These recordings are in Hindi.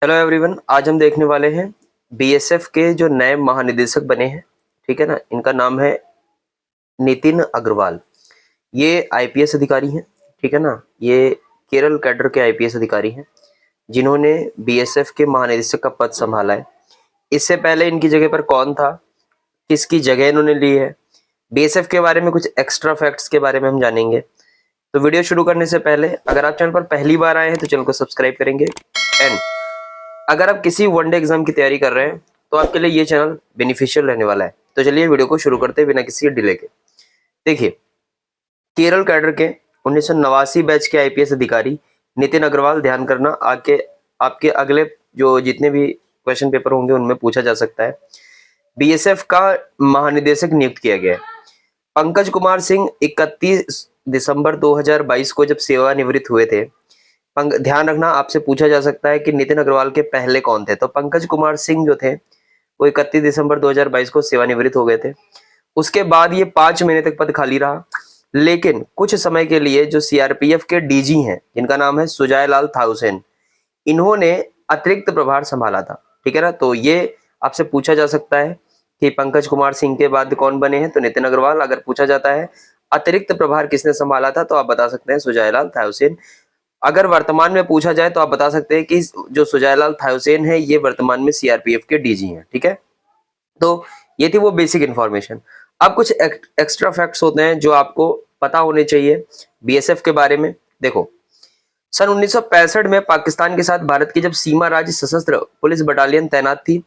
हेलो एवरीवन, आज हम देखने वाले हैं बीएसएफ के जो नए महानिदेशक बने हैं। ठीक है ना, इनका नाम है नितिन अग्रवाल। ये आईपीएस अधिकारी हैं। ठीक है ना, ये केरल कैडर के आईपीएस अधिकारी हैं जिन्होंने बीएसएफ के महानिदेशक का पद संभाला है। इससे पहले इनकी जगह पर कौन था, किसकी जगह इन्होंने ली है, बीएसएफ के बारे में कुछ एक्स्ट्रा फैक्ट्स के बारे में हम जानेंगे। तो वीडियो शुरू करने से पहले अगर आप चैनल पर पहली बार आए हैं तो चैनल को सब्सक्राइब करेंगे। एंड अगर आप किसी वनडे एग्जाम की तैयारी कर रहे हैं तो आपके लिए ये चैनल बेनिफिशियल रहने वाला है। तो चलिए वीडियो को शुरू करते हैं बिना किसी डिले के। देखिए, केरल कैडर के 1989 बैच के आईपीएस अधिकारी नितिन अग्रवाल, ध्यान करना, आके आपके अगले जो जितने भी क्वेश्चन पेपर होंगे उनमें पूछा जा सकता है। बीएसएफ का महानिदेशक नियुक्त किया गया है। पंकज कुमार सिंह 31 दिसंबर 2022 को जब सेवानिवृत्त हुए थे। ध्यान रखना, आपसे पूछा जा सकता है कि नितिन अग्रवाल के पहले कौन थे। तो पंकज कुमार सिंह जो थे वो 31 दिसंबर 2022 को सेवानिवृत्त हो गए थे। उसके बाद ये 5 महीने तक पद खाली रहा, लेकिन कुछ समय के लिए जो सीआरपीएफ के डीजी हैं जिनका नाम है सुजय लाल थाउसेन, इन्होंने अतिरिक्त प्रभार संभाला था। ठीक है ना, तो ये आपसे पूछा जा सकता है कि पंकज कुमार सिंह के बाद कौन बने हैं, तो नितिन अग्रवाल। अगर पूछा जाता है अतिरिक्त प्रभार किसने संभाला था, तो आप बता सकते हैं सुजय लाल थाउसेन। अगर वर्तमान में पूछा जाए तो आप बता सकते हैं कि जो सुजय लाल थाउसेन है ये वर्तमान में सीआरपीएफ के डीजी हैं। ठीक है, तो ये थी वो बेसिक इंफॉर्मेशन। अब कुछ एक्स्ट्रा फैक्ट्स होते हैं जो आपको पता होने चाहिए बीएसएफ के बारे में। देखो, सन 1965 में पाकिस्तान के साथ भारत की जब सीमा राज्य सशस्त्र पुलिस बटालियन तैनात थी,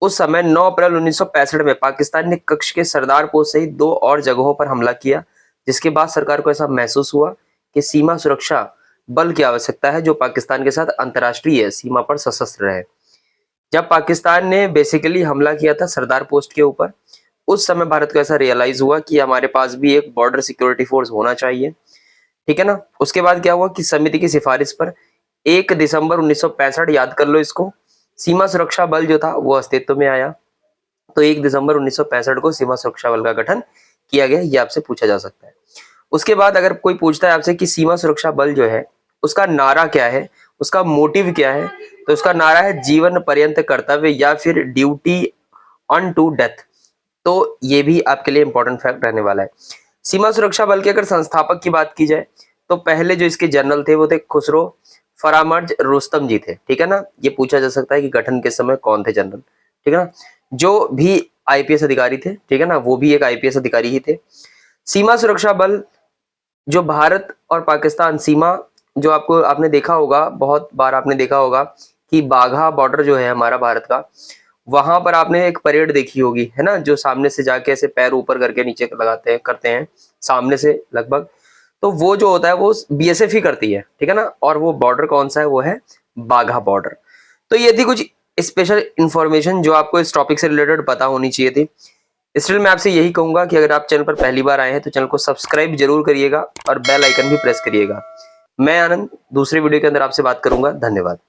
उस समय 9 अप्रैल 1965 में पाकिस्तान ने कच्छ के सरदार पोस्ट सहित 2 और जगहों पर हमला किया, जिसके बाद सरकार को ऐसा महसूस हुआ कि सीमा सुरक्षा बल की आवश्यकता है जो पाकिस्तान के साथ अंतर्राष्ट्रीय सीमा पर सशस्त्र रहे। जब पाकिस्तान ने बेसिकली हमला किया था सरदार पोस्ट के ऊपर, उस समय भारत को ऐसा रियलाइज हुआ कि हमारे पास भी एक बॉर्डर सिक्योरिटी फोर्स होना चाहिए। ठीक है ना, उसके बाद क्या हुआ कि समिति की सिफारिश पर 1 दिसंबर 1965, याद कर लो इसको, सीमा सुरक्षा बल जो था वो अस्तित्व में आया। तो 1 दिसंबर 1965 को सीमा सुरक्षा बल का गठन किया गया, ये आपसे पूछा जा सकता है। उसके बाद अगर कोई पूछता है आपसे कि सीमा सुरक्षा बल जो है उसका नारा क्या है, उसका मोटिव क्या है, तो उसका नारा है जीवन पर्यंत कर्तव्य या फिर ड्यूटी ऑन टू डेथ। तो ये भी आपके लिए इंपॉर्टेंट फैक्ट रहने वाला है। सीमा सुरक्षा बल के अगर संस्थापक की बात की जाए तो पहले जो इसके जनरल थे वो थे खुसरो फरामर्ज रुस्तम जी थे। ठीक है ना, ये पूछा जा सकता है कि गठन के समय कौन थे जनरल। ठीक है ना, जो भी आईपीएस अधिकारी थे, ठीक है ना, वो भी एक आईपीएस अधिकारी ही थे। सीमा सुरक्षा बल जो भारत और पाकिस्तान सीमा, जो आपने देखा होगा, बहुत बार आपने देखा होगा कि बाघा बॉर्डर जो है हमारा भारत का, वहां पर आपने एक परेड देखी होगी, है ना, जो सामने से जाके ऐसे पैर ऊपर करके नीचे लगाते हैं, करते हैं सामने से लगभग। तो वो जो होता है वो बीएसएफ ही करती है। ठीक है ना, और वो बॉर्डर कौन सा है, वो है बाघा बॉर्डर। तो ये थी कुछ स्पेशल इंफॉर्मेशन जो आपको इस टॉपिक से रिलेटेड पता होनी चाहिए थी। स्टिल मैं आपसे यही कहूंगा कि अगर आप चैनल पर पहली बार आए हैं तो चैनल को सब्सक्राइब जरूर करिएगा और बेल आइकन भी प्रेस करिएगा। मैं आनंद दूसरे वीडियो के अंदर आपसे बात करूंगा। धन्यवाद।